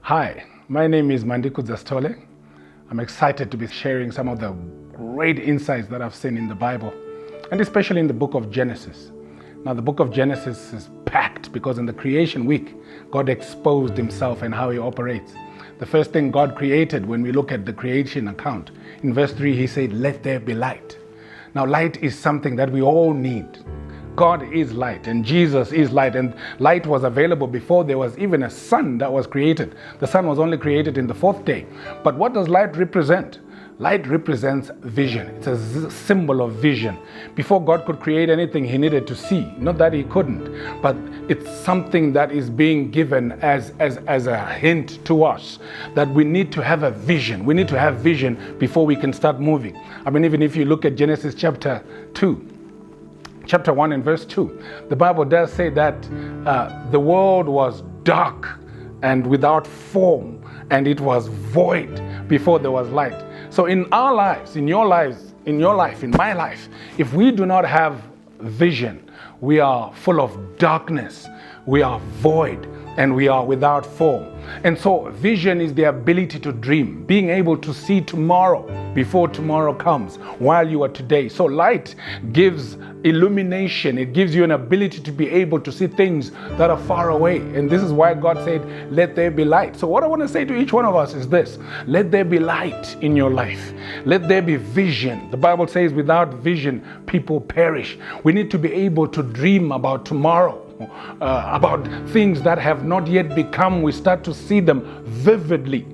Hi, my name is Mandi Sithole. I'm excited to be sharing some of the great insights that I've seen in the Bible, and especially in the book of Genesis. Now, the book of Genesis is packed because in the creation week, God exposed himself and how he operates. The first thing God created, when we look at the creation account, in verse 3, he said, "Let there be light." Now, light is something that we all need. God is light and Jesus is light, and light was available before there was even a sun that was created. The sun was only created in the fourth day. But what does light represent? Light represents vision. It's a symbol of vision. Before God could create anything, he needed to see. Not that he couldn't, but it's something that is being given as a hint to us that we need to have a vision. We need to have vision before we can start moving. I mean, even if you look at Genesis chapter 1 and verse 2, the Bible does say that the world was dark and without form, and it was void before there was light. So in our lives, in your lives, in my life, if we do not have vision, we are full of darkness, we are void, and we are without form. And so vision is the ability to dream, being able to see tomorrow before tomorrow comes while you are today. So light gives illumination. It gives you an ability to be able to see things that are far away. And this is why God said, "Let there be light." So what I want to say to each one of us is this: let there be light in your life. Let there be vision. The Bible says without vision, people perish. We need to be able to dream about tomorrow. About things that have not yet become. We start to see them vividly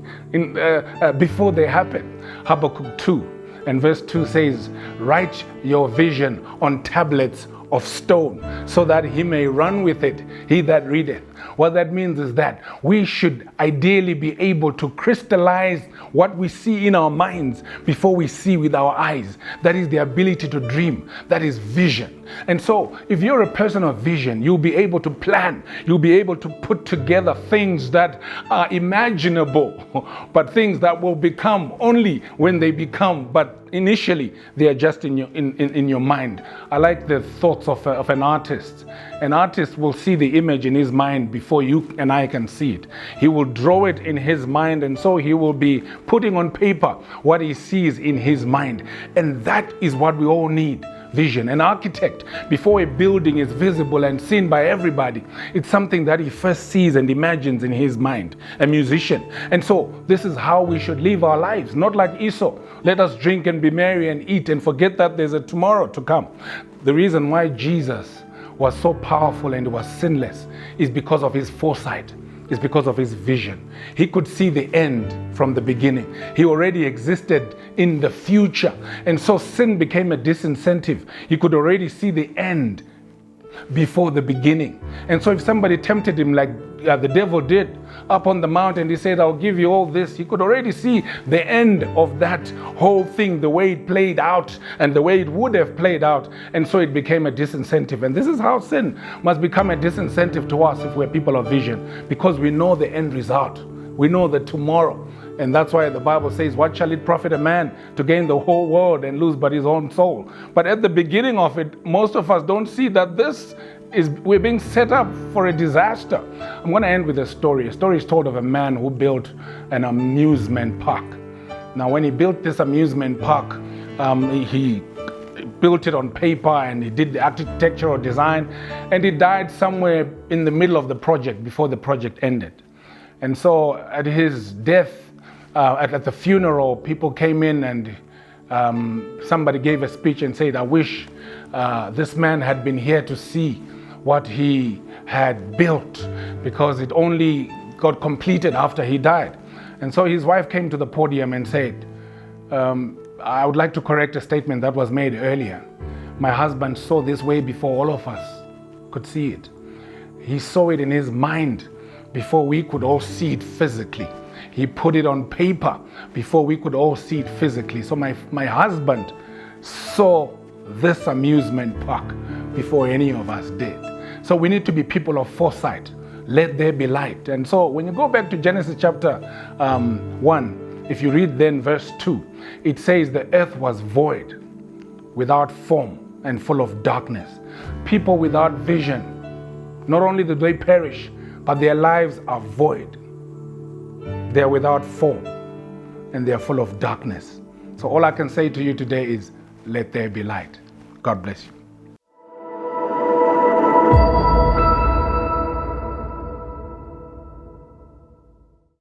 before they happen. Habakkuk 2 and verse 2 says, "Write your vision on tablets of stone, so that he may run with it, he that readeth." What that means is that we should ideally be able to crystallize what we see in our minds before we see with our eyes. That is the ability to dream. That is vision. And so if you're a person of vision, you'll be able to plan. You'll be able to put together things that are imaginable, but things that will become only when they become. But initially, they are just in your mind. I like the thoughts of an artist. An artist will see the image in his mind before you and I can see it. He will draw it in his mind, and so he will be putting on paper what he sees in his mind. And that is what we all need. Vision. An architect, before a building is visible and seen by everybody, it's something that he first sees and imagines in his mind. A musician. And so this is how we should live our lives, not like Esau. Let us drink and be merry and eat and forget that there's a tomorrow to come. The reason why Jesus was so powerful and was sinless is because of his foresight. Is because of his vision. He could see the end from the beginning. He already existed in the future. And so sin became a disincentive. He could already see the end before the beginning. And so if somebody tempted him like the devil did up on the mountain, he said, "I'll give you all this," he could already see the end of that whole thing, the way it played out and the way it would have played out. And so it became a disincentive. And this is how sin must become a disincentive to us if we're people of vision, because we know the end result. We know the tomorrow. And that's why the Bible says, "What shall it profit a man to gain the whole world and lose but his own soul?" But at the beginning of it, most of us don't see that we're being set up for a disaster. I'm going to end with a story. A story is told of a man who built an amusement park. Now, when he built this amusement park, he built it on paper and he did the architectural design, and he died somewhere in the middle of the project before the project ended. And so at his death, at the funeral, people came in and somebody gave a speech and said, "I wish this man had been here to see what he had built, because it only got completed after he died." And so his wife came to the podium and said, "I would like to correct a statement that was made earlier. My husband saw this way before all of us could see it. He saw it in his mind before we could all see it physically. He put it on paper before we could all see it physically. So my husband saw this amusement park before any of us did." So we need to be people of foresight. Let there be light. And so when you go back to Genesis chapter 1, if you read then verse 2, it says the earth was void, without form and full of darkness. People without vision, not only do they perish, but their lives are void. They're without form and they're full of darkness. So all I can say to you today is, let there be light. God bless you.